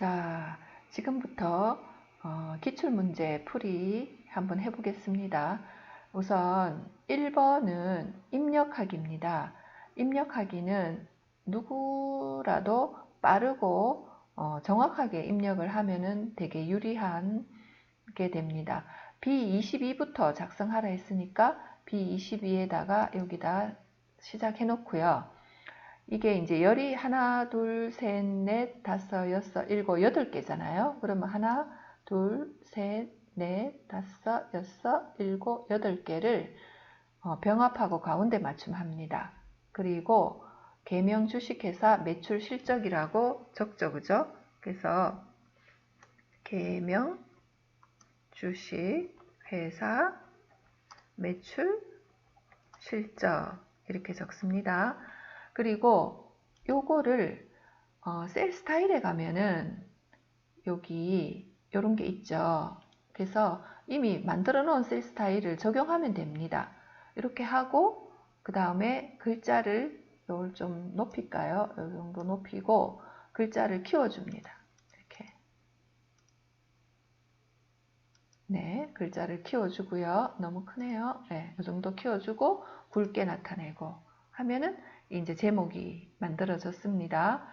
자, 지금부터 기출문제 풀이 한번 해보겠습니다. 우선 1번은 입력하기입니다. 입력하기는 누구라도 빠르고 정확하게 입력을 하면은 되게 유리한 게 됩니다. B22부터 작성하라 했으니까 B22에다가 여기다 시작해 놓고요. 이게 이제 열이 하나, 둘, 셋, 넷, 다섯, 여섯, 일곱, 여덟 개잖아요. 그러면 하나, 둘, 셋, 넷, 다섯, 여섯, 일곱, 여덟 개를 병합하고 가운데 맞춤합니다. 그리고 계명 주식회사 매출 실적이라고 적죠, 그죠? 그래서 계명 주식회사 매출 실적 이렇게 적습니다. 그리고 요거를 셀 스타일에 가면은 여기 요런 게 있죠. 그래서 이미 만들어 놓은 셀 스타일을 적용하면 됩니다. 이렇게 하고 그 다음에 글자를 요걸 좀 높일까요? 요 정도 높이고 글자를 키워줍니다. 이렇게. 네, 글자를 키워주고요. 너무 크네요. 네, 요 정도 키워주고 굵게 나타내고 하면은 이제 제목이 만들어졌습니다.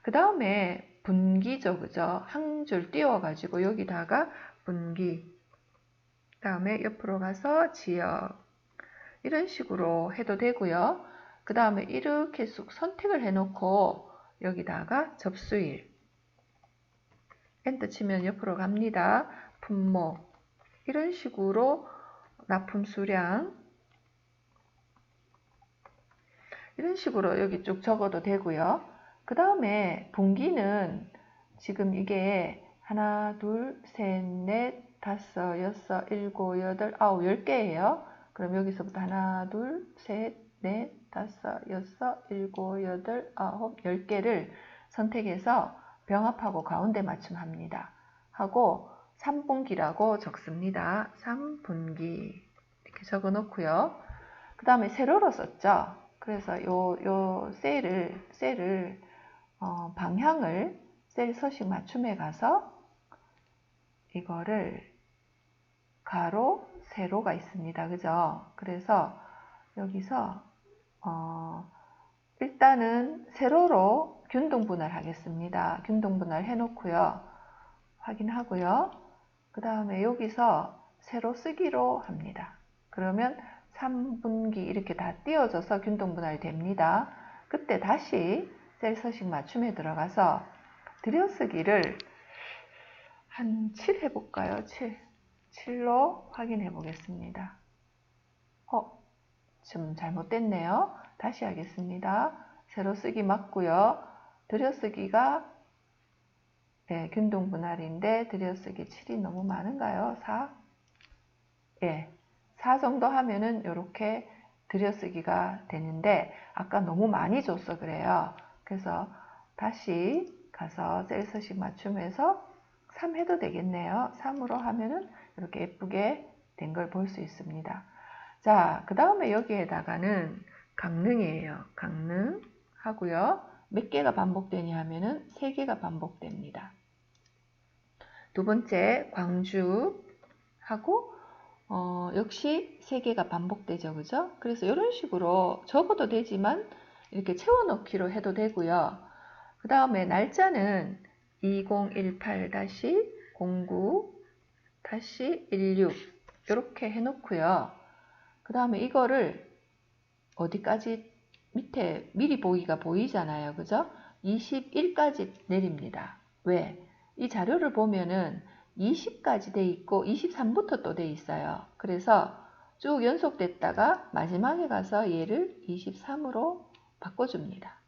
그 다음에 분기죠, 그죠? 한 줄 띄워가지고 여기다가 분기, 그 다음에 옆으로 가서 지역, 이런 식으로 해도 되고요. 그 다음에 이렇게 쑥 선택을 해놓고 여기다가 접수일, 엔터 치면 옆으로 갑니다. 품목, 이런 식으로 납품 수량, 이런 식으로 여기 쭉 적어도 되고요. 그 다음에 분기는 지금 이게 하나, 둘, 셋, 넷, 다섯, 여섯, 일곱, 여덟, 아홉, 10개예요. 그럼 여기서부터 하나, 둘, 셋, 넷, 다섯, 여섯, 일곱, 여덟, 아홉, 10개를 선택해서 병합하고 가운데 맞춤합니다. 하고 3분기라고 적습니다. 3분기 이렇게 적어 놓고요. 그 다음에 세로로 썼죠. 그래서 요 셀을 방향을 셀 서식 맞춤에 가서 이거를 가로, 세로가 있습니다. 그죠? 그래서 여기서 일단은 세로로 균등분할 하겠습니다. 균등분할 해놓고요. 확인하고요. 그 다음에 여기서 세로 쓰기로 합니다. 그러면 3분기 이렇게 다 띄워져서 균등분할이 됩니다. 그때 다시 셀 서식 맞춤에 들어가서 들여쓰기를 한 7 해볼까요? 7로 확인해 보겠습니다. 좀 잘못됐네요. 다시 하겠습니다. 세로 쓰기 맞고요. 들여쓰기가 네, 균등분할인데 들여쓰기 7이 너무 많은가요? 4? 예, 4 정도 하면은 이렇게 들여쓰기가 되는데 아까 너무 많이 줬어 그래요. 그래서 다시 가서 셀 서식 맞춤해서 3 해도 되겠네요. 3으로 하면은 이렇게 예쁘게 된 걸 볼 수 있습니다. 자, 그 다음에 여기에다가는 강릉이에요. 강릉 하고요. 몇 개가 반복되냐 하면은 3개가 반복됩니다. 두 번째 광주 하고 역시 3개가 반복되죠. 그죠? 그래서 이런 식으로 적어도 되지만 이렇게 채워넣기로 해도 되고요. 그 다음에 날짜는 2018-09-16 이렇게 해놓고요. 그 다음에 이거를 어디까지 밑에 미리 보기가 보이잖아요. 그죠? 21까지 내립니다. 왜? 이 자료를 보면은 20까지 돼 있고 23부터 또 돼 있어요. 그래서 쭉 연속됐다가 마지막에 가서 얘를 23으로 바꿔줍니다.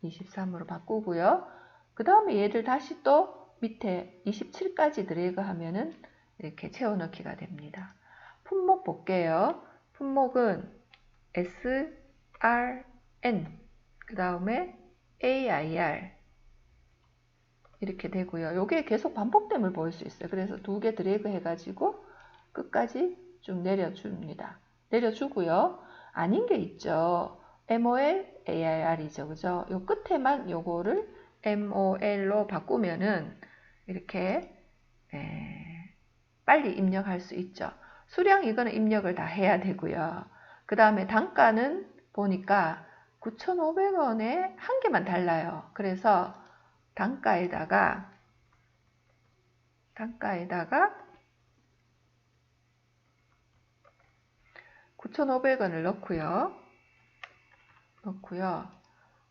23으로 바꾸고요. 그 다음에 얘를 다시 또 밑에 27까지 드래그 하면은 이렇게 채워넣기가 됩니다. 품목 볼게요. 품목은 SRN 그 다음에 AIR 이렇게 되고요. 요게 계속 반복됨을 보일 수 있어요. 그래서 2개 드래그 해가지고 끝까지 쭉 내려줍니다. 내려주고요. 아닌 게 있죠. MOL, AIR이죠. 그죠? 요 끝에만 요거를 MOL로 바꾸면은 이렇게 빨리 입력할 수 있죠. 수량 이거는 입력을 다 해야 되고요. 그 다음에 단가는 보니까 9,500원에 한 개만 달라요. 그래서 단가에다가 9,500원을 넣고요.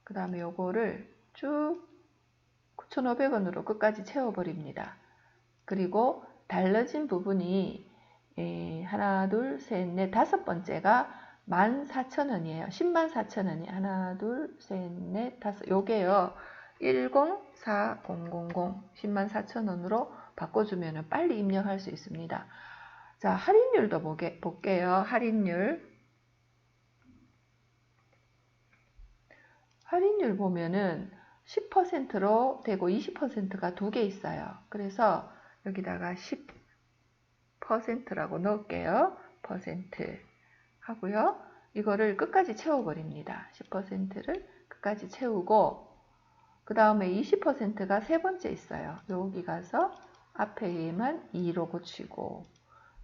그 다음에 요거를 쭉 9,500원으로 끝까지 채워버립니다. 그리고 달라진 부분이 하나, 둘, 셋, 넷, 다섯 번째가 14,000원이에요. 104,000원이 하나, 둘, 셋, 넷, 다섯. 요게요. 104000 104,000원으로 바꿔주면 빨리 입력할 수 있습니다. 자, 할인율도 볼게요. 할인율 보면은 10%로 되고 20%가 두 개 있어요. 그래서 여기다가 10%라고 넣을게요. 퍼센트 하고요. 이거를 끝까지 채워버립니다. 10%를 끝까지 채우고 그 다음에 20%가 세 번째 있어요. 여기 가서 앞에만 2로 고치고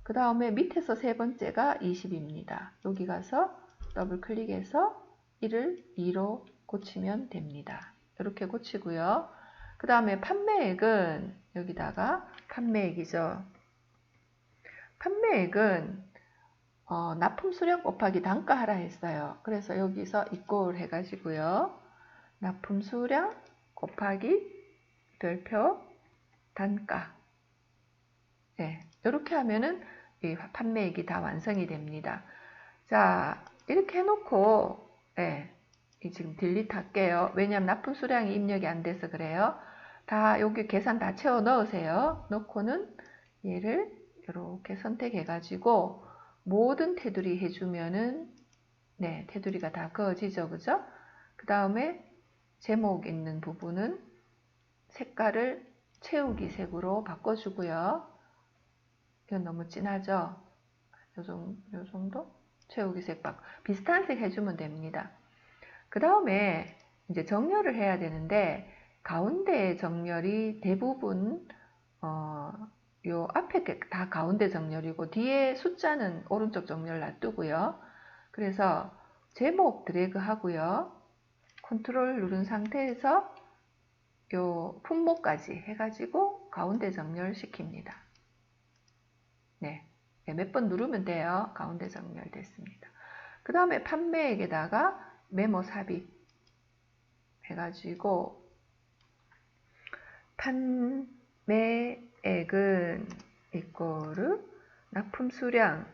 그 다음에 밑에서 세 번째가 20입니다. 여기 가서 더블 클릭해서 1을 2로 고치면 됩니다. 이렇게 고치고요. 그 다음에 판매액은 여기다가 판매액이죠. 판매액은 납품 수량 곱하기 단가 하라 했어요. 그래서 여기서 이꼴 해가지고요. 납품 수량 곱하기 별표 단가. 네, 이렇게 하면은 이 판매액이 다 완성이 됩니다. 자, 이렇게 해놓고 지금 딜리트 할게요. 왜냐하면 납품 수량이 입력이 안 돼서 그래요. 다 여기 계산 다 채워 넣으세요. 넣고는 얘를 이렇게 선택해 가지고 모든 테두리 해주면은 테두리가 다 그어지죠. 그죠? 그 다음에 제목 있는 부분은 색깔을 채우기 색으로 바꿔주고요. 이건 너무 진하죠? 요 정도? 채우기 색 비슷한 색 해주면 됩니다. 그 다음에 이제 정렬을 해야 되는데 가운데 정렬이 대부분 요 앞에 다 가운데 정렬이고 뒤에 숫자는 오른쪽 정렬 놔두고요. 그래서 제목 드래그 하고요. 컨트롤 누른 상태에서 요 품목까지 해가지고 가운데 정렬 시킵니다. 몇 번 누르면 돼요. 가운데 정렬 됐습니다. 그 다음에 판매액에다가 메모 삽입 해가지고 판매액은 이꼬르 납품 수량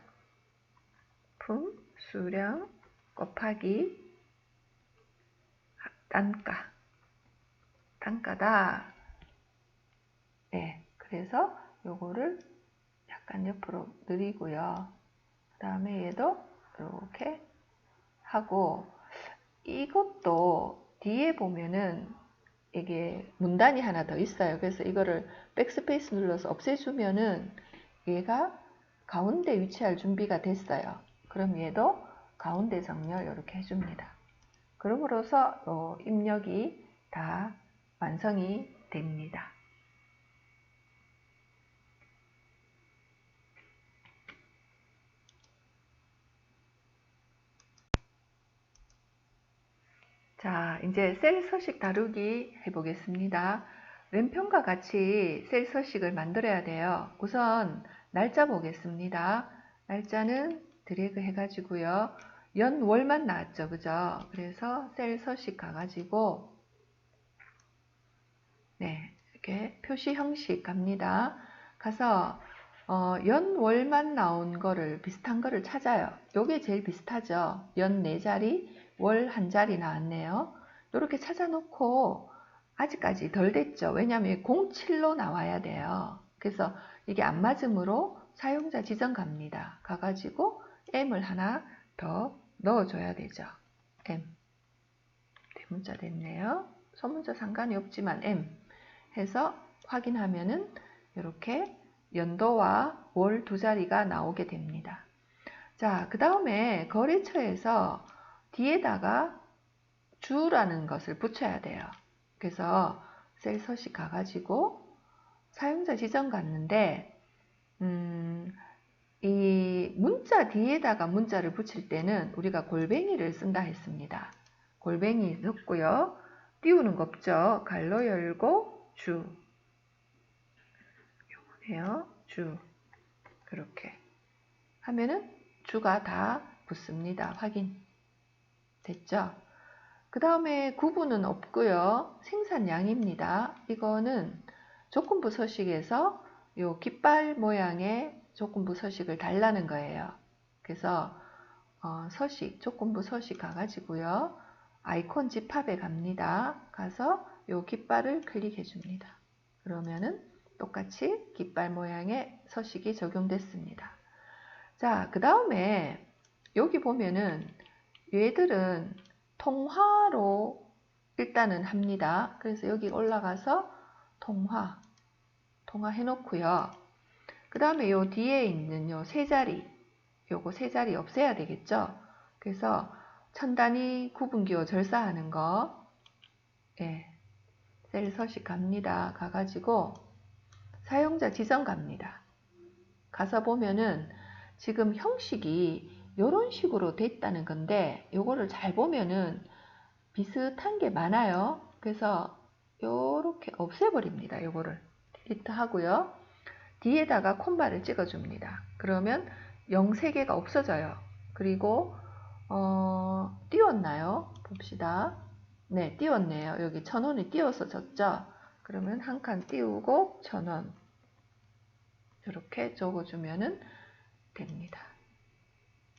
곱하기 단가다. 그래서 요거를 약간 옆으로 늘리고요. 그 다음에 얘도 이렇게 하고 이것도 뒤에 보면은 이게 문단이 하나 더 있어요. 그래서 이거를 백스페이스 눌러서 없애주면은 얘가 가운데 위치할 준비가 됐어요. 그럼 얘도 가운데 정렬 이렇게 해줍니다. 그럼으로써 입력이 다 완성이 됩니다. 자, 이제 셀 서식 다루기 해보겠습니다. 왼편과 같이 셀 서식을 만들어야 돼요. 우선 날짜 보겠습니다. 날짜는 드래그 해가지고요. 연, 월만 나왔죠. 그죠? 그래서 셀 서식 가가지고 이렇게 표시 형식 갑니다. 가서 연, 월만 나온 거를 비슷한 거를 찾아요. 요게 제일 비슷하죠. 연 4자리, 월 1자리 나왔네요. 이렇게 찾아놓고 아직까지 덜 됐죠. 왜냐하면 07로 나와야 돼요. 그래서 이게 안 맞으므로 사용자 지정 갑니다. 가가지고 M을 하나 더 넣어줘야 되죠. M. 대문자 됐네요. 소문자 상관이 없지만 M 해서 확인하면은 이렇게 연도와 월 두 자리가 나오게 됩니다. 자, 그 다음에 거래처에서 뒤에다가 주라는 것을 붙여야 돼요. 그래서 셀 서식 가가지고 사용자 지정 갔는데 이 문자 뒤에다가 문자를 붙일 때는 우리가 골뱅이를 쓴다 했습니다. 골뱅이 넣고요. 띄우는 거 없죠. 갈로 열고 주. 요거네요. 주. 그렇게 하면은 주가 다 붙습니다. 확인. 됐죠? 그 다음에 구분은 없고요. 생산량입니다. 이거는 조건부 서식에서 요 깃발 모양의 조건부 서식을 달라는 거예요. 그래서 서식, 조건부 서식 가가지고요. 아이콘 집합에 갑니다. 가서 요 깃발을 클릭해 줍니다. 그러면은 똑같이 깃발 모양의 서식이 적용됐습니다. 자, 그 다음에 여기 보면은 얘들은 통화로 일단은 합니다. 그래서 여기 올라가서 통화 해놓고요. 그 다음에 요 뒤에 있는 요 세 자리, 요거 세 자리 없애야 되겠죠? 그래서 천단위 구분기호 절사하는 거, 예, 셀 서식 갑니다. 가가지고 사용자 지정 갑니다. 가서 보면은 지금 형식이 이런 식으로 됐다는 건데 요거를 잘 보면은 비슷한 게 많아요. 그래서 요렇게 없애버립니다. 요거를 딜리트 하고요. 뒤에다가 콤마를 찍어줍니다. 그러면 0~3개가 없어져요. 그리고 띄웠나요? 봅시다. 네, 띄웠네요. 여기 1000원이 띄워서졌죠? 그러면 한 칸 띄우고 1000원 이렇게 적어주면 됩니다.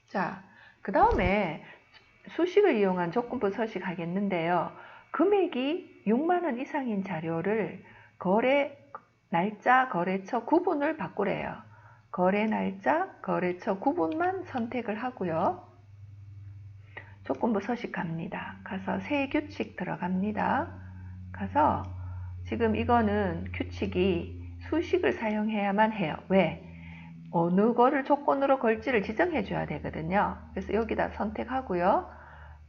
자, 그 다음에 수식을 이용한 조건부 서식 하겠는데요. 금액이 6만원 이상인 자료를 거래 날짜, 거래처 구분을 바꾸래요. 거래 날짜, 거래처 구분만 선택을 하고요. 조건부 서식 갑니다. 가서 새 규칙 들어갑니다. 가서 지금 이거는 규칙이 수식을 사용해야만 해요. 왜? 어느 거를 조건으로 걸지를 지정해 줘야 되거든요. 그래서 여기다 선택하고요.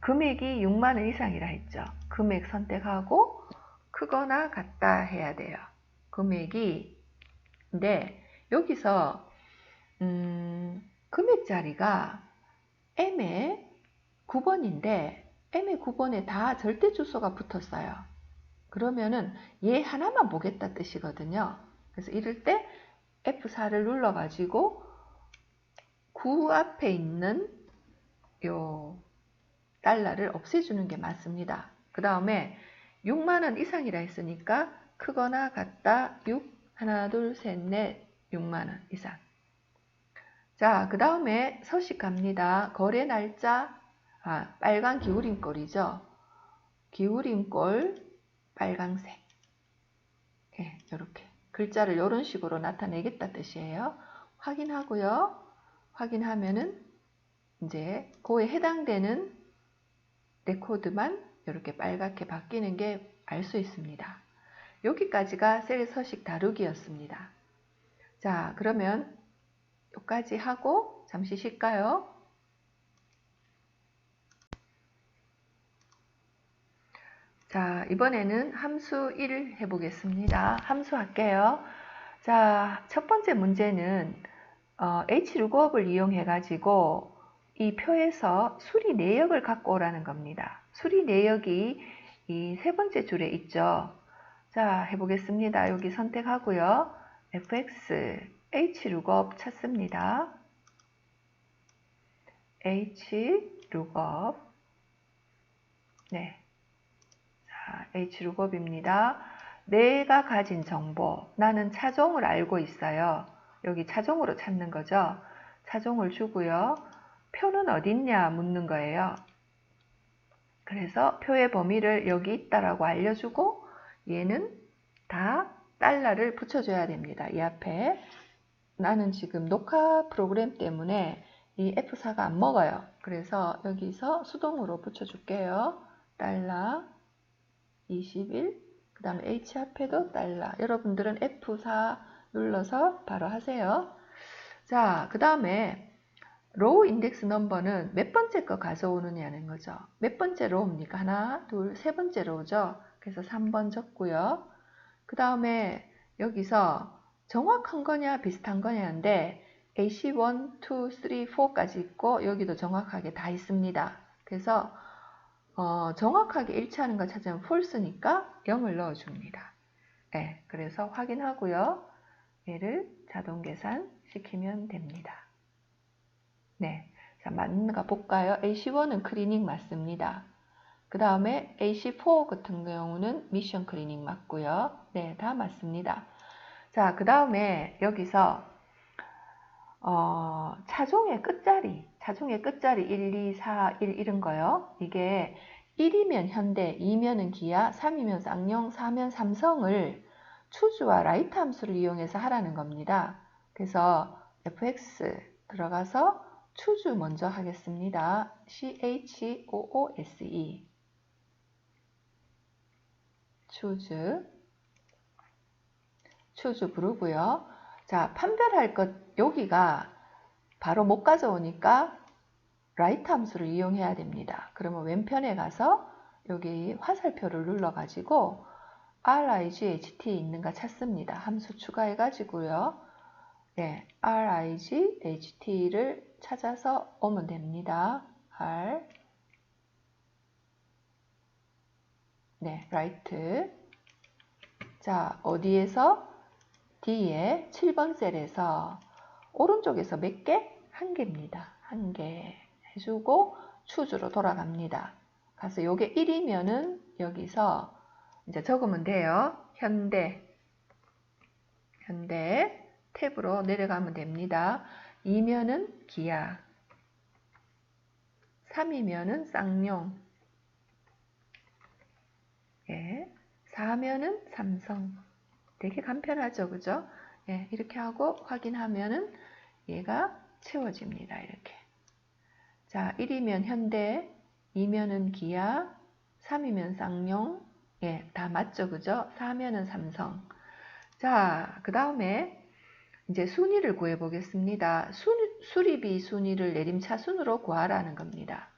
금액이 6만원 이상이라 했죠. 금액 선택하고 크거나 같다 해야 돼요. 금액이 근데 여기서 금액 자리가 M의 9번인데 M의 9번에 다 절대 주소가 붙었어요. 그러면은 얘 하나만 보겠다 뜻이거든요. 그래서 이럴 때 F4를 눌러가지고 9 앞에 있는 요 달러를 없애주는 게 맞습니다. 그 다음에 6만원 이상이라 했으니까 크거나 같다 6 하나 둘 셋 넷 6만원 이상. 자, 그 다음에 서식 갑니다. 거래 날짜 빨간 기울임꼴이죠. 기울임꼴 빨강색. 예, 이렇게 글자를 이런 식으로 나타내겠다 뜻이에요. 확인하고요. 확인하면은 이제 그에 해당되는 레코드만 이렇게 빨갛게 바뀌는 게 알 수 있습니다. 여기까지가 셀 서식 다루기였습니다. 자, 그러면 여기까지 하고 잠시 쉴까요? 자, 이번에는 함수 1 해보겠습니다. 함수 할게요. 자, 첫 번째 문제는 H-룩업을 이용해 가지고 이 표에서 수리 내역을 갖고 오라는 겁니다. 수리 내역이 이 세 번째 줄에 있죠. 자, 해보겠습니다. 여기 선택하고요. fx H-룩업 찾습니다. H-룩업 네. 자, H-룩업입니다. 내가 가진 정보, 나는 차종을 알고 있어요. 여기 차종으로 찾는 거죠. 차종을 주고요. 표는 어딨냐 묻는 거예요. 그래서 표의 범위를 여기 있다라고 알려주고 얘는 다 달러를 붙여줘야 됩니다. 이 앞에 나는 지금 녹화 프로그램 때문에 이 F4가 안 먹어요. 그래서 여기서 수동으로 붙여줄게요. 달러 21, 그 다음에 H 앞에도 달러. 여러분들은 F4 눌러서 바로 하세요. 자, 그 다음에 로우 인덱스 넘버는 몇 번째 거 가져오느냐는 거죠. 몇 번째 로우입니까? 하나, 둘, 세 번째 로우죠. 그래서 3번 적고요. 그 다음에 여기서 정확한 거냐 비슷한 거냐인데 AC 1, 2, 3, 4까지 있고 여기도 정확하게 다 있습니다. 그래서 정확하게 일치하는 거 찾으면 false니까 0을 넣어줍니다. 네, 그래서 확인하고요. 얘를 자동 계산 시키면 됩니다. 네, 자, 맞는가 볼까요? AC1은 클리닝 맞습니다. 그 다음에 AC4 같은 경우는 미션 클리닝 맞고요. 네, 다 맞습니다. 자, 그 다음에 여기서 차종의 끝자리 1, 2, 4, 1 이런 거요. 이게 1이면 현대, 2면은 기아, 3이면 쌍용, 4면 삼성을 추주와 라이트 함수를 이용해서 하라는 겁니다. 그래서 fx 들어가서 추주 먼저 하겠습니다. choose 추주 부르고요. 자, 판별할 것 여기가 바로 못 가져오니까 라이트 함수를 이용해야 됩니다. 그러면 왼편에 가서 여기 화살표를 눌러가지고 RIGHT 있는가 찾습니다. 함수 추가해가지고요. 네, RIGHT를 찾아서 오면 됩니다. 네, right. 자, 어디에서? D에 7번 셀에서 오른쪽에서 몇 개? 한 개입니다. 한 개 해주고 추주로 돌아갑니다. 가서 요게 1이면은 여기서 이제 적으면 돼요. 현대 탭으로 내려가면 됩니다. 2면은 기아, 3이면은 쌍용, 예, 4면은 삼성. 되게 간편하죠, 그죠? 예, 이렇게 하고 확인하면은 얘가 채워집니다. 이렇게. 자, 1이면 현대, 2면은 기아, 3이면 쌍용, 예, 다 맞죠, 그죠? 4면은 삼성. 자, 그 다음에 이제 순위를 구해 보겠습니다. 수리비 순위를 내림차 순으로 구하라는 겁니다.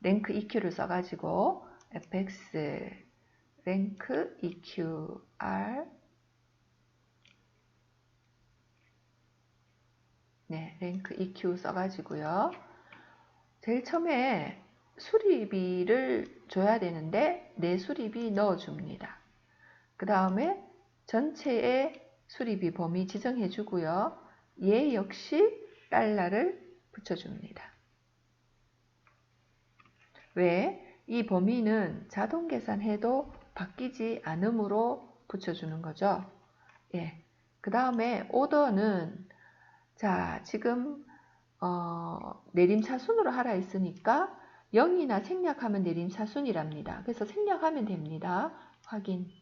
랭크 EQ를 써가지고 fx 랭크 EQR 네, 랭크 EQ 써가지고요. 제일 처음에 수리비를 줘야 되는데 내 수리비 넣어줍니다. 그 다음에 전체의 수리비 범위 지정해 주고요. 얘 역시 달러를 붙여줍니다. 왜? 이 범위는 자동 계산해도 바뀌지 않으므로 붙여주는 거죠. 예. 그 다음에 오더는 자, 지금 내림차순으로 하라 했으니까 0이나 생략하면 내림차순이랍니다. 그래서 생략하면 됩니다. 확인하고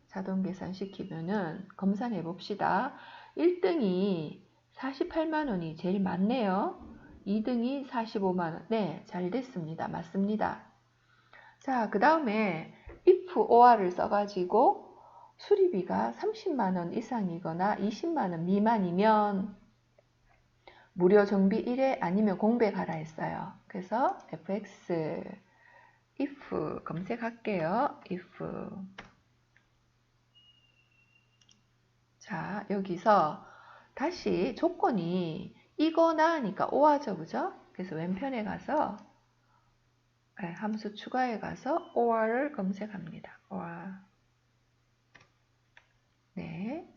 자동 계산 시키면은 검산해 봅시다. 1등이 48만원이 제일 많네요. 2등이 45만원. 네, 잘 됐습니다. 맞습니다. 자, 그 다음에 if or를 써가지고 수리비가 30만원 이상이거나 20만원 미만이면 무료 정비 1회 아니면 공백하라 했어요. 그래서 fx if 검색할게요. if 자, 여기서 다시 조건이 이거나 하니까 or죠, 그죠? 그래서 왼편에 가서 함수 추가해 가서 or를 검색합니다. or. 네.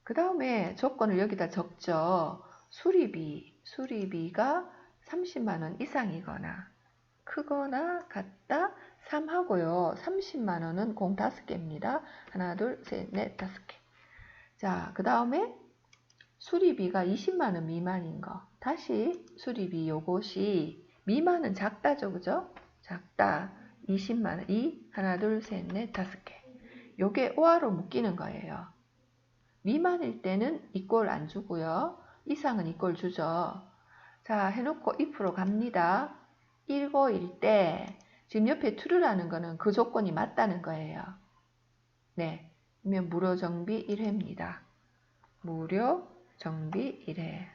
그 다음에 조건을 여기다 적죠. 수리비가 30만원 이상이거나 크거나 같다 3 하고요. 30만원은 공 5개입니다. 하나, 둘, 셋, 넷, 5개. 자, 그 다음에 수리비가 20만원 미만인 거. 다시 수리비 요것이 미만은 작다죠, 그죠? 작다. 20만원. 2, 하나, 둘, 셋, 넷, 5개. 요게 오화로 묶이는 거예요. 미만일 때는 이꼴 안 주고요. 이상은 이꼴 주죠. 자, 해놓고 if로 갑니다. 1고일 때 지금 옆에 true라는 거는 그 조건이 맞다는 거예요. 네, 그러면 무료 정비 1회입니다. 무료 정비 1회.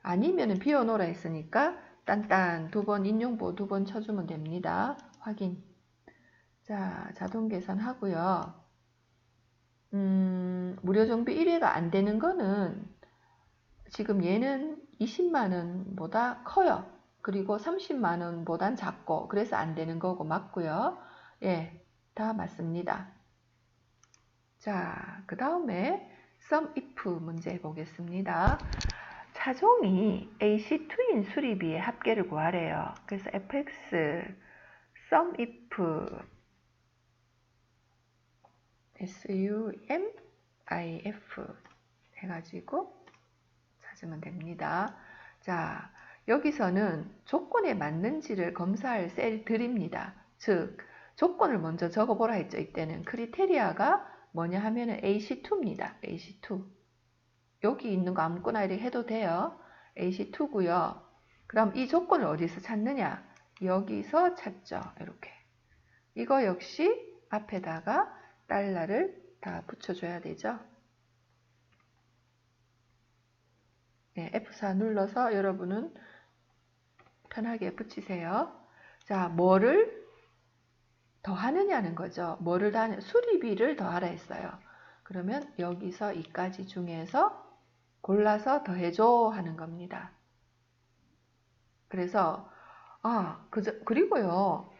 아니면은 비워놓으라 했으니까 딴딴 2번 인용보 2번 쳐주면 됩니다. 확인. 자, 자동 계산하고요. 무료 정비 1회가 안 되는 거는 지금 얘는 20만원보다 커요. 그리고 30만원보단 작고, 그래서 안 되는 거고 맞고요. 예, 다 맞습니다. 자, 그 다음에 sum if 문제 보겠습니다. 차종이 AC2인 수리비의 합계를 구하래요. 그래서 fx sum if sumif 해가지고 찾으면 됩니다. 자, 여기서는 조건에 맞는지를 검사할 셀들입니다. 즉, 조건을 먼저 적어보라 했죠. 이때는 크리테리아가 뭐냐 하면은 AC2입니다. AC2. 여기 있는 거 아무거나 이렇게 해도 돼요. AC2고요. 그럼 이 조건을 어디서 찾느냐? 여기서 찾죠. 이렇게. 이거 역시 앞에다가 달러를 다 붙여줘야 되죠. 네, F4 눌러서 여러분은 편하게 붙이세요. 자, 뭐를 더하느냐는 거죠. 뭐를 더하냐? 수리비를 더하라 했어요. 그러면 여기서 이까지 중에서 골라서 더해줘 하는 겁니다. 그래서 그리고요.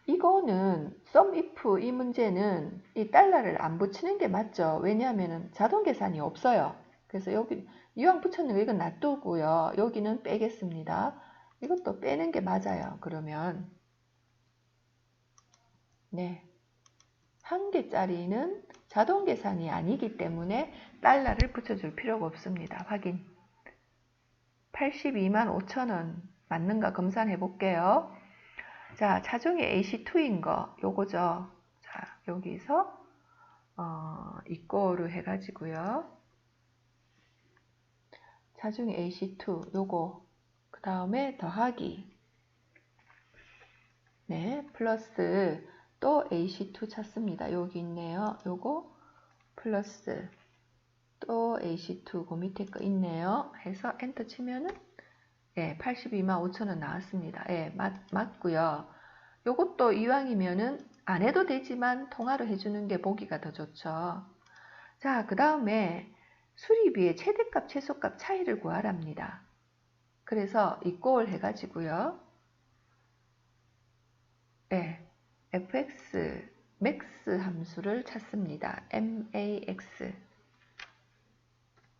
이거는 sum if 이 문제는 이 달러를 안 붙이는 게 맞죠. 왜냐하면 자동 계산이 없어요. 그래서 여기 이왕 붙였는 거 이건 놔두고요. 여기는 빼겠습니다. 이것도 빼는 게 맞아요. 그러면 네, 1개짜리는 자동 계산이 아니기 때문에 달러를 붙여줄 필요가 없습니다. 확인. 82만 5천원 맞는가 검사해 볼게요. 자, 차종이 AC2인 거 요거죠. 자, 여기서 이거로 해가지고요. 차종이 AC2 요거 그 다음에 더하기 네, 플러스 또 AC2 찾습니다. 여기 있네요. 요거 플러스 또 AC2 그 밑에 거 있네요. 해서 엔터 치면은 예, 82만 5천원 나왔습니다. 예, 맞고요. 요것도 이왕이면은 안 해도 되지만 통화로 해주는 게 보기가 더 좋죠. 자, 그 다음에 수리비의 최대값, 최소값 차이를 구하랍니다. 그래서 이꼴 해가지고요. 예, fx max 함수를 찾습니다. max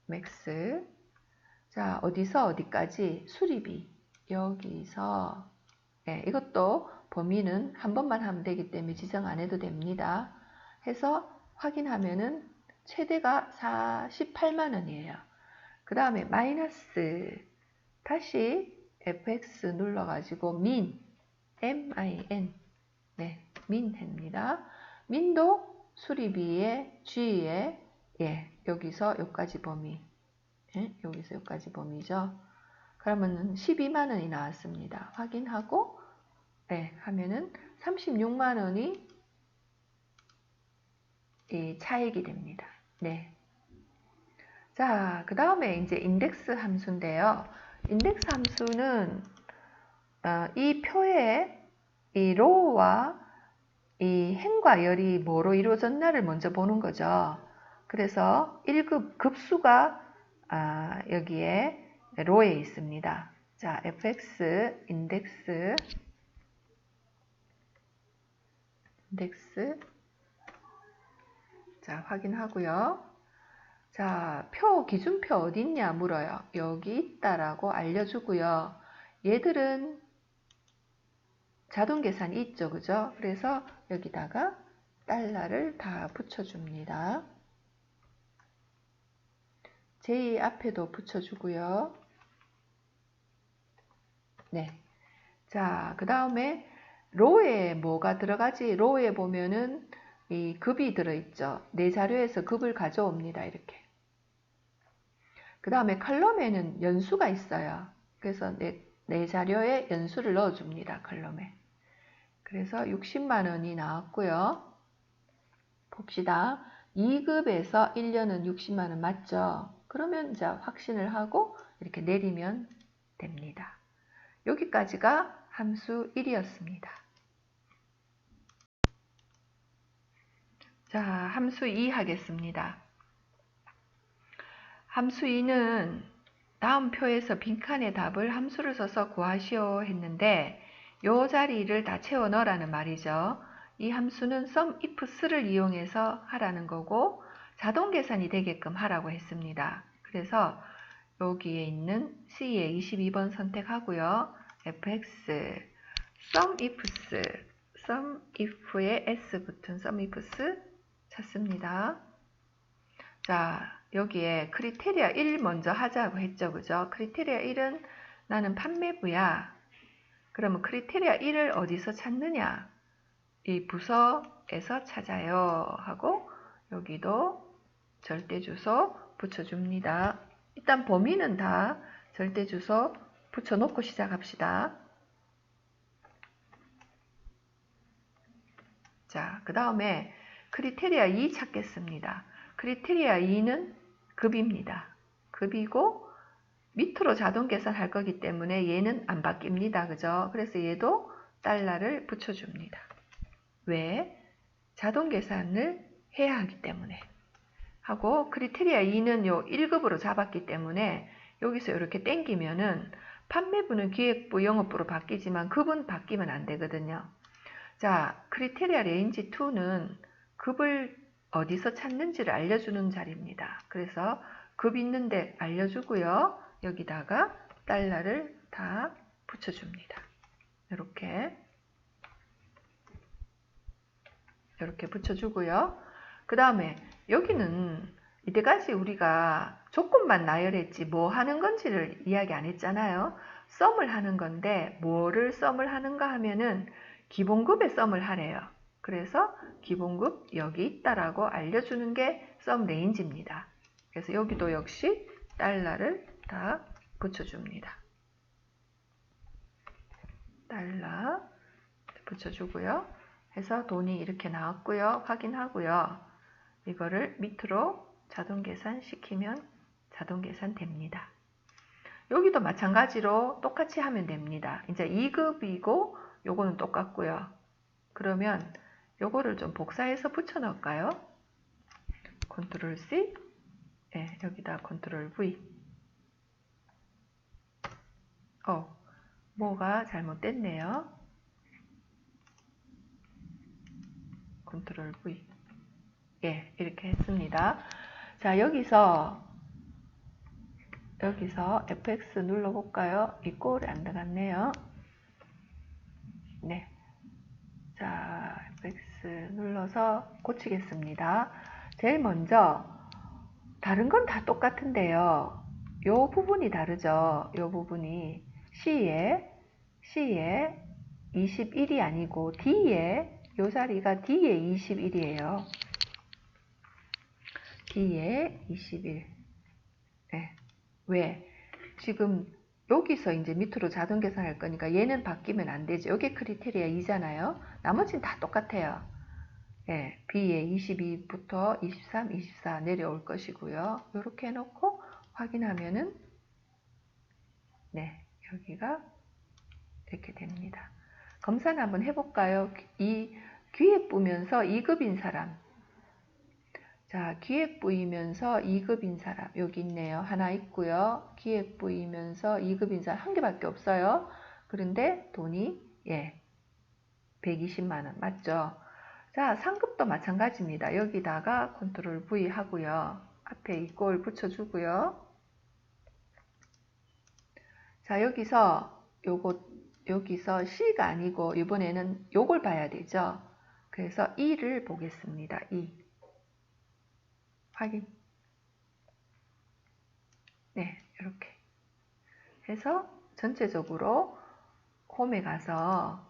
max. 자, 어디서 어디까지? 수리비. 여기서 예, 이것도 범위는 한 번만 하면 되기 때문에 지정 안 해도 됩니다. 해서 확인하면은 최대가 48만원이에요. 그 다음에 마이너스 다시 fx 눌러가지고 min min 네, min 합니다. min도 수리비의 g에 예, 여기서 여기까지 범위 예, 여기서 여기까지 범위죠. 그러면 12만원이 나왔습니다. 확인하고 네, 하면은 36만원이 이 차액이 됩니다. 네. 자, 그 다음에 이제 인덱스 함수인데요. 인덱스 함수는 이 표에 이 로우와 이 행과 열이 뭐로 이루어졌나를 먼저 보는 거죠. 그래서 1급 급수가 여기에 로에 있습니다. 자, fx 인덱스 자, 확인하고요. 자, 기준표 어디 있냐 물어요. 여기 있다라고 알려주고요. 얘들은 자동 계산이 있죠. 그죠? 그래서 여기다가 달러를 다 붙여줍니다. J 앞에도 붙여주고요. 네. 자, 그 다음에 로에 뭐가 들어가지? 로에 보면은 이 급이 들어있죠. 내 자료에서 급을 가져옵니다. 이렇게. 그 다음에 컬럼에는 연수가 있어요. 그래서 내 자료에 연수를 넣어줍니다. 컬럼에. 그래서 60만원이 나왔고요. 봅시다. 2급에서 1년은 60만원 맞죠? 그러면 이제 확신을 하고 이렇게 내리면 됩니다. 여기까지가 함수 1이었습니다. 자, 함수 2 하겠습니다. 함수 2는 다음 표에서 빈칸에 답을 함수를 써서 구하시오 했는데 요 자리를 다 채워 넣으라는 말이죠. 이 함수는 SUMIFS를 이용해서 하라는 거고 자동 계산이 되게끔 하라고 했습니다. 그래서 여기에 있는 C에 22번 선택하고요. fx SUMIFS SUMIF에 S 붙은 SUMIFS 찾습니다. 자, 여기에 크리테리아 1 먼저 하자고 했죠. 그죠? 크리테리아 1은 나는 판매부야. 그러면 크리테리아 1을 어디서 찾느냐? 이 부서에서 찾아요. 하고 여기도 절대주소 붙여줍니다. 일단 범위는 다 절대주소 붙여놓고 시작합시다. 자, 그 다음에 크리테리아 2 찾겠습니다. 크리테리아 2는 급입니다. 급이고 밑으로 자동 계산할 거기 때문에 얘는 안 바뀝니다. 그죠? 그래서 얘도 달러를 붙여줍니다. 왜? 자동 계산을 해야 하기 때문에. 하고 크리테리아 2는 요 1급으로 잡았기 때문에 여기서 이렇게 땡기면은 판매부는 기획부, 영업부로 바뀌지만 급은 바뀌면 안 되거든요. 자, 크리테리아 레인지 2는 급을 어디서 찾는지를 알려주는 자리입니다. 그래서 급 있는데 알려주고요. 여기다가 달러를 다 붙여줍니다. 이렇게 붙여주고요. 그 다음에 여기는 이때까지 우리가 조건만 나열했지 뭐 하는 건지를 이야기 안 했잖아요. 썸을 하는 건데 뭐를 썸을 하는가 하면은 기본급에 썸을 하래요. 그래서 기본급 여기 있다라고 알려주는 게 썸 레인지입니다. 그래서 여기도 역시 달러를 다 붙여줍니다. 달러 붙여주고요. 해서 돈이 이렇게 나왔고요. 확인하고요. 이거를 밑으로 자동 계산 시키면 자동 계산 됩니다. 여기도 마찬가지로 똑같이 하면 됩니다. 이제 2급이고 요거는 똑같고요. 그러면 요거를 좀 복사해서 붙여 넣을까요? 컨트롤 C, 네, 여기다 컨트롤 V. 뭐가 잘못됐네요. 컨트롤 V. 예, 이렇게 했습니다. 자, 여기서 FX 눌러볼까요? 이 꼴이 안 들어갔네요. 네. 자, FX 눌러서 고치겠습니다. 제일 먼저 다른 건 다 똑같은데요. 요 부분이 다르죠. 요 부분이 C에 21이 아니고 D에 요 자리가 D에 21이에요. D에 21. 네. 왜? 지금 여기서 이제 밑으로 자동 계산할 거니까 얘는 바뀌면 안 되죠. 여기 크리테리아 2잖아요. 나머지는 다 똑같아요. 예, B에 22부터 23, 24 내려올 것이고요. 이렇게 해놓고 확인하면은 네, 여기가 이렇게 됩니다. 검사는 한번 해볼까요? 이 기획부면서 2급인 사람. 자, 기획부이면서 2급인 사람 여기 있네요. 하나 있고요. 기획부이면서 2급인 사람 한 개밖에 없어요. 그런데 돈이 120만원 맞죠? 자, 상급도 마찬가지입니다. 여기다가 컨트롤 V 하고요. 앞에 이 꼴 붙여주고요. 자, 여기서 C가 아니고 이번에는 요걸 봐야 되죠. 그래서 E를 보겠습니다. E. 확인. 네, 이렇게 해서 전체적으로 홈에 가서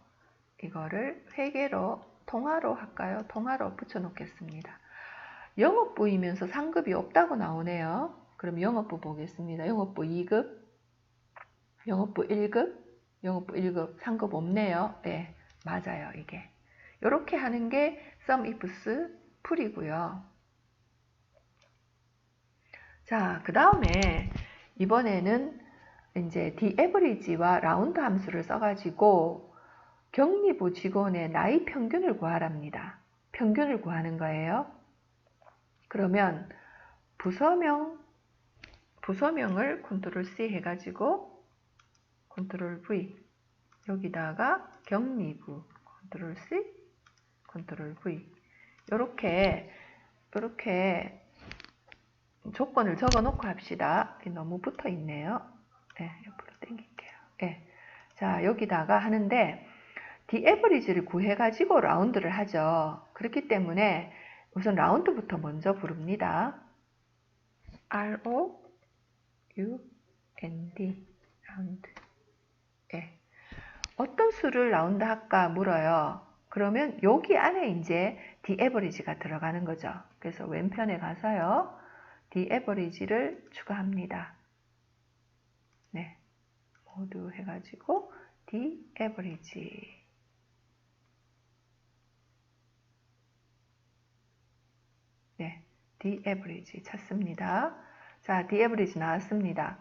이거를 회계로 통화로 할까요? 통화로 붙여 놓겠습니다. 영업부이면서 상급이 없다고 나오네요. 그럼 영업부 보겠습니다. 영업부 2급, 영업부 1급, 영업부 1급, 상급 없네요. 네, 맞아요. 이게. 이렇게 하는 게 SUMIFS 풀이고요. 자, 그 다음에 이번에는 이제 TAverage와 라운드 함수를 써가지고 격리부 직원의 나이 평균을 구하랍니다. 평균을 구하는 거예요. 그러면 부서명을 컨트롤 C 해가지고 컨트롤 V, 여기다가 격리부 컨트롤 C, 컨트롤 V, 이렇게 조건을 적어 놓고 합시다. 너무 붙어 있네요. 네, 옆으로 당길게요. 네. 자, 여기다가 하는데 TAverage를 구해가지고 라운드를 하죠. 그렇기 때문에 우선 라운드부터 먼저 부릅니다. R-O-U-N-D, 라운드. 네. 어떤 수를 라운드 할까 물어요. 그러면 여기 안에 이제 TAverage가 들어가는 거죠. 그래서 왼편에 가서요, TAverage를 추가합니다. 네, 모두 해가지고 TAverage. 네, TAverage 찾습니다. 자, TAverage 나왔습니다.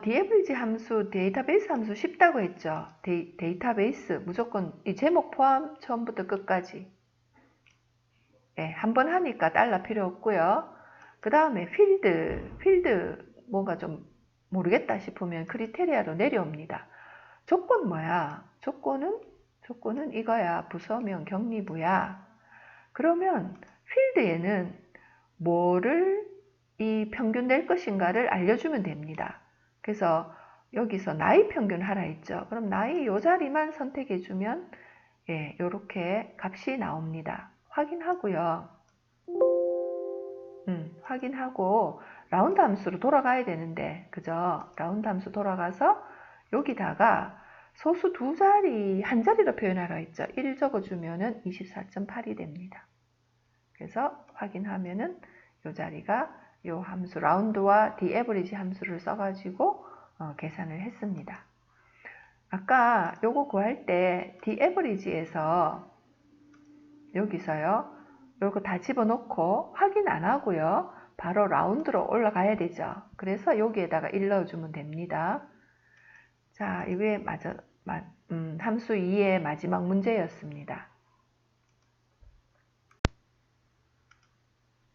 TAverage 함수, 데이터베이스 함수 쉽다고 했죠. 데이터베이스 무조건 이 제목 포함 처음부터 끝까지. 네, 한번 하니까 달러 필요 없고요. 그 다음에 필드 뭔가 좀 모르겠다 싶으면 크리테리아로 내려옵니다. 조건 뭐야? 조건은 이거야. 부서명 격리부야. 그러면 필드에는 뭐를 이 평균 낼 것인가를 알려주면 됩니다. 그래서 여기서 나이 평균 하라 했죠. 그럼 나이 요 자리만 선택해주면 예, 요렇게 값이 나옵니다. 확인하고요. 확인하고 라운드 함수로 돌아가야 되는데, 그죠? 라운드 함수 돌아가서 여기다가 소수 두 자리, 한 자리로 표현하라 했죠. 1 적어주면은 24.8이 됩니다. 그래서 확인하면은 요 자리가 요 함수 라운드와 TAverage 함수를 써가지고 계산을 했습니다. 아까 요거 구할 때 TAverage에서 여기서요, 요거 다 집어넣고 확인 안 하고요, 바로 라운드로 올라가야 되죠. 그래서 여기에다가 1 넣어주면 됩니다. 자, 이게 함수 2의 마지막 문제였습니다.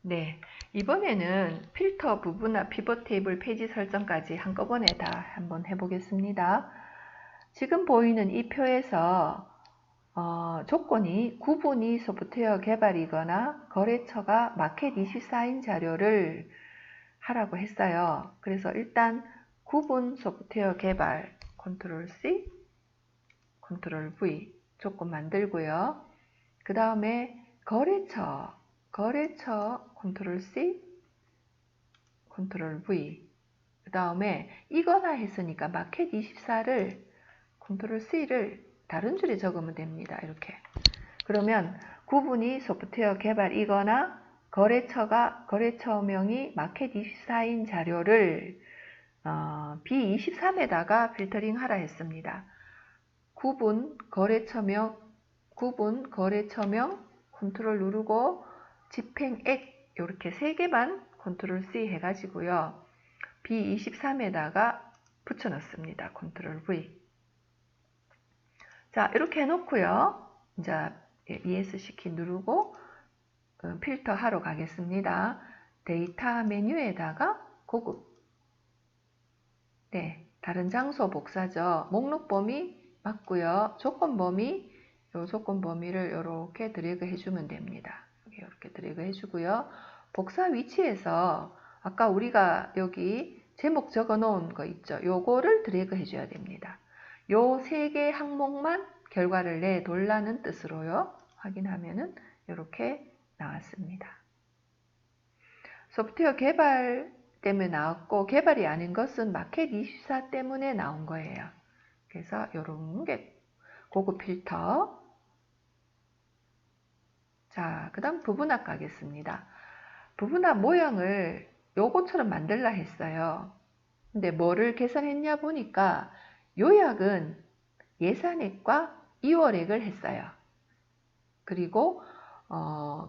네, 이번에는 필터 부분화 피벗 테이블 페이지 설정까지 한꺼번에 다 한번 해보겠습니다. 지금 보이는 이 표에서 조건이 구분이 소프트웨어 개발이거나 거래처가 마켓 24인 자료를 하라고 했어요. 그래서 일단 구분 소프트웨어 개발 컨트롤 C, 컨트롤 V 조건 만들고요. 그 다음에 거래처 컨트롤 C, 컨트롤 V, 그 다음에 이거나 했으니까 마켓 24를 컨트롤 C를 다른 줄에 적으면 됩니다. 이렇게. 그러면 구분이 소프트웨어 개발이거나 거래처명이 마켓 24인 자료를 B23에다가 필터링 하라 했습니다. 구분 거래처명 컨트롤 누르고 집행액 이렇게 3개만 컨트롤 C 해가지고요, B23에다가 붙여 넣습니다. 컨트롤 V. 자, 이렇게 해놓고요, 이제 ESC 키 누르고 필터 하러 가겠습니다. 데이터 메뉴에다가 고급, 네, 다른 장소 복사죠. 목록 범위 맞고요. 조건 범위, 요 조건 범위를 이렇게 드래그 해주면 됩니다. 이렇게 드래그 해주고요. 복사 위치에서 아까 우리가 여기 제목 적어 놓은 거 있죠. 요거를 드래그 해줘야 됩니다. 요 3개 항목만 결과를 내돌라는 뜻으로요. 확인하면은 이렇게 나왔습니다. 소프트웨어 개발 때문에 나왔고, 개발이 아닌 것은 마켓 24 때문에 나온 거예요. 그래서 이런 게 고급 필터. 자, 그 다음 부분합 가겠습니다. 부분합 모양을 요거처럼 만들라 했어요. 근데 뭐를 계산했냐 보니까 요약은 예산액과 이월액을 했어요. 그리고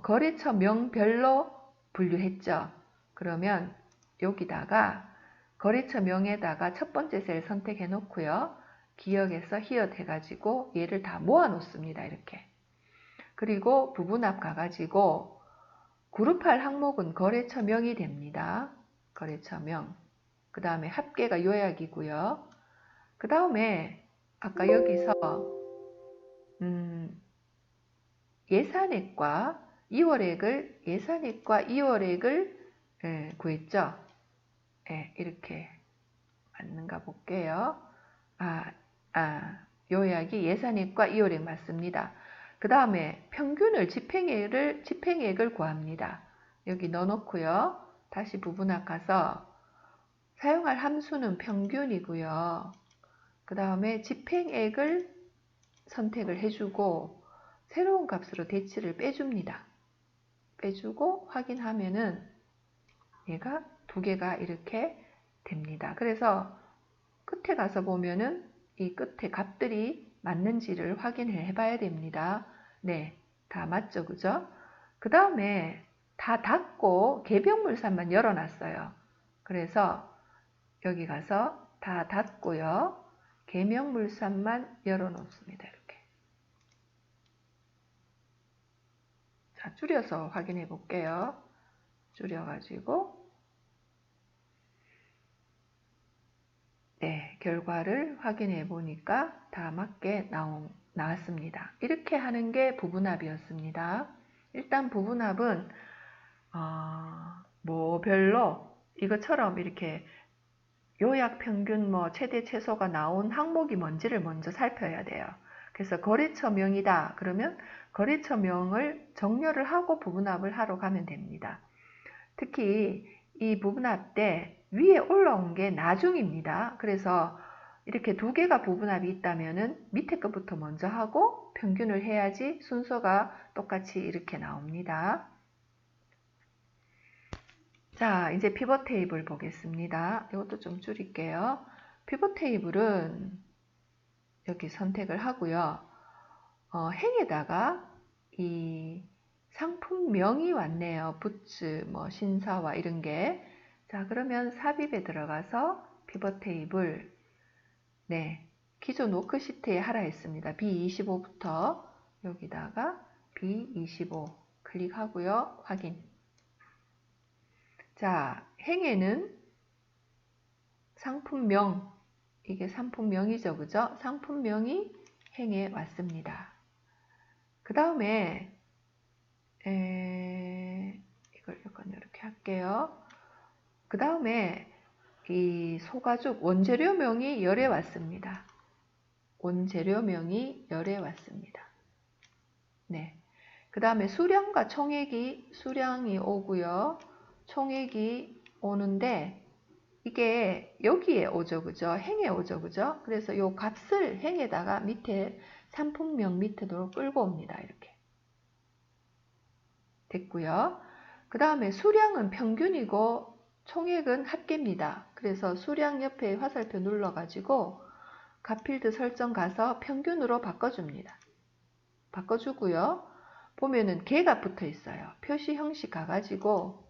거래처 명별로 분류했죠. 그러면 여기다가 거래처명에다가 첫 번째 셀 선택해 놓고요. 기역에서 히읗 해가지고 얘를 다 모아 놓습니다. 이렇게. 그리고 부분합 가가지고 그룹할 항목은 거래처명이 됩니다. 거래처명. 그 다음에 합계가 요약이고요. 그 다음에 아까 여기서 예산액과 2월액을 구했죠. 이렇게 맞는가 볼게요. 요약이 예산액과 2월액 맞습니다. 그 다음에 평균을 집행액을 구합니다. 여기 넣어놓고요. 다시 부분합 가서 사용할 함수는 평균이고요. 그 다음에 집행액을 선택을 해주고 새로운 값으로 대치를 빼줍니다. 빼주고 확인하면은 얘가 두 개가 이렇게 됩니다. 그래서 끝에 가서 보면은 이 끝에 값들이 맞는지를 확인해 봐야 됩니다. 네, 다 맞죠, 그죠? 그 다음에 다 닫고 개별물산만 열어놨어요. 그래서 여기 가서 다 닫고요. 개명물산만 열어놓습니다. 이렇게. 자, 줄여서 확인해 볼게요. 줄여가지고 네, 결과를 확인해 보니까 다 맞게 나왔습니다. 이렇게 하는 게 부분합이었습니다. 일단 부분합은 별로 이것처럼 이렇게 요약, 평균, 최대, 최소가 나온 항목이 뭔지를 먼저 살펴야 돼요. 그래서 거래처명이다. 그러면 거래처명을 정렬을 하고 부분합을 하러 가면 됩니다. 특히 이 부분합 때 위에 올라온 게 나중입니다. 그래서 이렇게 두 개가 부분합이 있다면은 밑에 것부터 먼저 하고 평균을 해야지 순서가 똑같이 이렇게 나옵니다. 자, 이제 피벗 테이블 보겠습니다. 이것도 좀 줄일게요. 피벗 테이블은 여기 선택을 하고요. 행에다가 이 상품명이 왔네요. 부츠, 신사와 이런 게. 자, 그러면 삽입에 들어가서 피벗 테이블, 네, 기존 워크시트에 하라 했습니다. B25부터 여기다가 B25 클릭하고요. 확인. 자, 행에는 상품명, 이게 상품명이죠, 그죠? 상품명이 행에 왔습니다. 그 다음에 이걸 약간 이렇게 할게요. 그 다음에 이 소가죽 원재료명이 열에 왔습니다. 원재료명이 열에 왔습니다. 네. 그 다음에 수량과 수량이 오고요. 총액이 오는데 이게 여기에 오죠, 그죠? 행에 오죠, 그죠? 그래서 요 값을 행에다가 밑에 상품명 밑으로 끌고 옵니다. 이렇게. 됐고요. 그 다음에 수량은 평균이고 총액은 합계입니다. 그래서 수량 옆에 화살표 눌러가지고 값필드 설정 가서 평균으로 바꿔줍니다. 바꿔주고요. 보면은 개가 붙어 있어요. 표시 형식 가가지고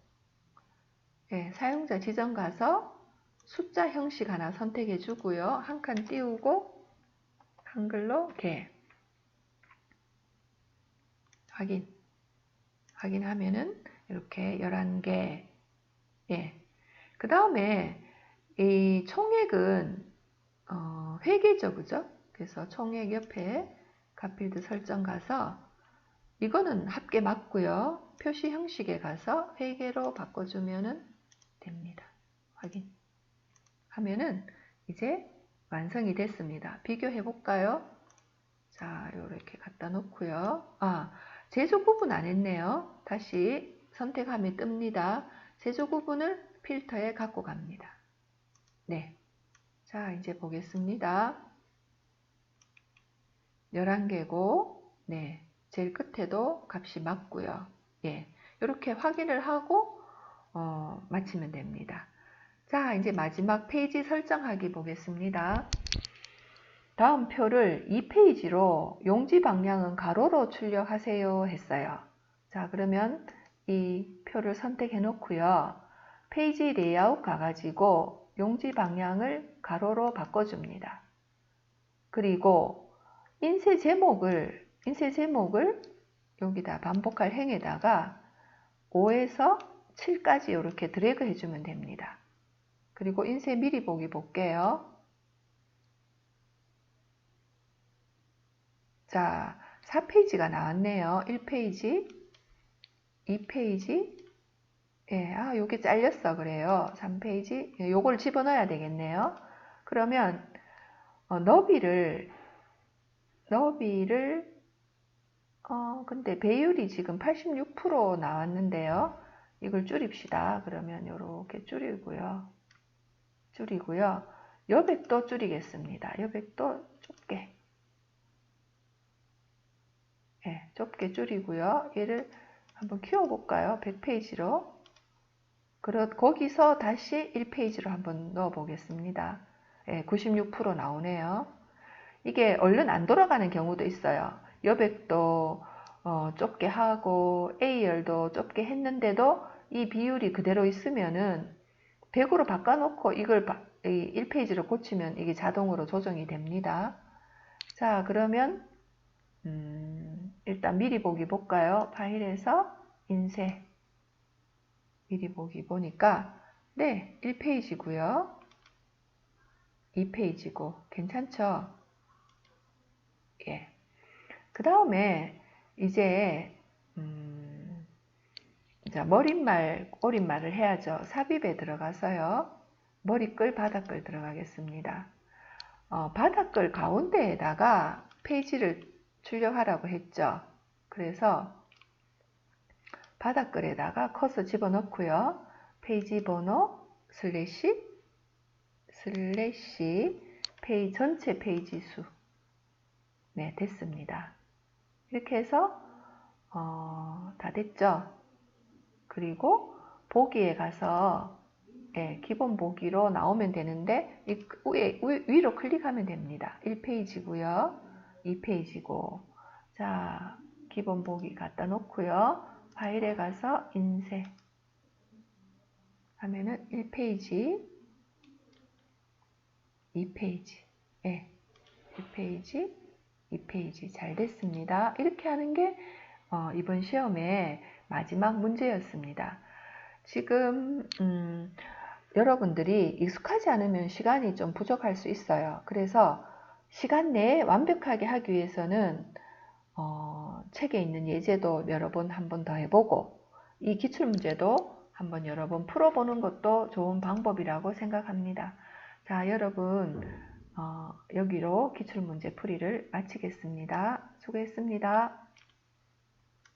사용자 지정 가서 숫자 형식 하나 선택해 주고요. 한 칸 띄우고 한글로 개 확인하면은 이렇게 11개. 그 다음에 이 총액은 회계죠, 그죠? 그래서 총액 옆에 값필드 설정 가서 이거는 합계 맞고요. 표시 형식에 가서 회계로 바꿔주면 됩니다. 확인하면은 이제 완성이 됐습니다. 비교해 볼까요? 자, 이렇게 갖다 놓고요. 제조 구분 안 했네요. 다시 선택하면 뜹니다. 제조 구분을 필터에 갖고 갑니다. 네. 자, 이제 보겠습니다. 11개고, 네. 제일 끝에도 값이 맞고요. 이렇게 확인을 하고, 마치면 됩니다. 자, 이제 마지막 페이지 설정하기 보겠습니다. 다음 표를 2페이지로 용지 방향은 가로로 출력하세요 했어요. 자, 그러면 이 표를 선택해 놓고요. 페이지 레이아웃 가가지고 용지 방향을 가로로 바꿔줍니다. 그리고 인쇄 제목을 여기다 반복할 행에다가 5에서 7까지 이렇게 드래그 해주면 됩니다. 그리고 인쇄 미리 보기 볼게요. 자, 4페이지가 나왔네요. 1페이지, 2페이지, 예, 요게 잘렸어. 그래요. 3페이지, 예, 요걸 집어넣어야 되겠네요. 그러면, 너비를, 근데 배율이 지금 86% 나왔는데요. 이걸 줄입시다. 그러면 요렇게 줄이고요. 여백도 줄이겠습니다. 여백도 좁게. 예, 좁게 줄이고요. 얘를 한번 키워볼까요? 100페이지로. 거기서 다시 1페이지로 한번 넣어 보겠습니다. 예, 96% 나오네요. 이게 얼른 안 돌아가는 경우도 있어요. 여백도 좁게 하고 A열도 좁게 했는데도 이 비율이 그대로 있으면은 100으로 바꿔놓고 이걸 1페이지로 고치면 이게 자동으로 조정이 됩니다. 자, 그러면 일단 미리 보기 볼까요? 파일에서 인쇄 미리 보기 보니까 네, 1페이지고요. 2페이지고 괜찮죠? 예. 그 다음에 이제 자, 오린말을 해야죠. 삽입에 들어가서요. 머리글, 바닥글 들어가겠습니다. 바닥글 가운데에다가 페이지를 출력하라고 했죠. 그래서 바닥글에다가 커서 집어넣고요. 페이지 번호 슬래시 전체 페이지 수. 네, 됐습니다. 이렇게 해서 다 됐죠. 그리고 보기에 가서 기본 보기로 나오면 되는데 위로 클릭하면 됩니다. 1페이지고요. 2페이지고 자, 기본 보기 갖다 놓고요. 파일에 가서 인쇄 하면은 1페이지 2페이지 1페이지 2페이지 잘 됐습니다. 이렇게 하는 게 이번 시험의 마지막 문제였습니다. 지금 여러분들이 익숙하지 않으면 시간이 좀 부족할 수 있어요. 그래서 시간 내에 완벽하게 하기 위해서는 책에 있는 예제도 여러 번 한 번 더 해보고 이 기출문제도 한번 여러 번 풀어보는 것도 좋은 방법이라고 생각합니다. 자, 여러분 여기로 기출문제 풀이를 마치겠습니다. 수고했습니다.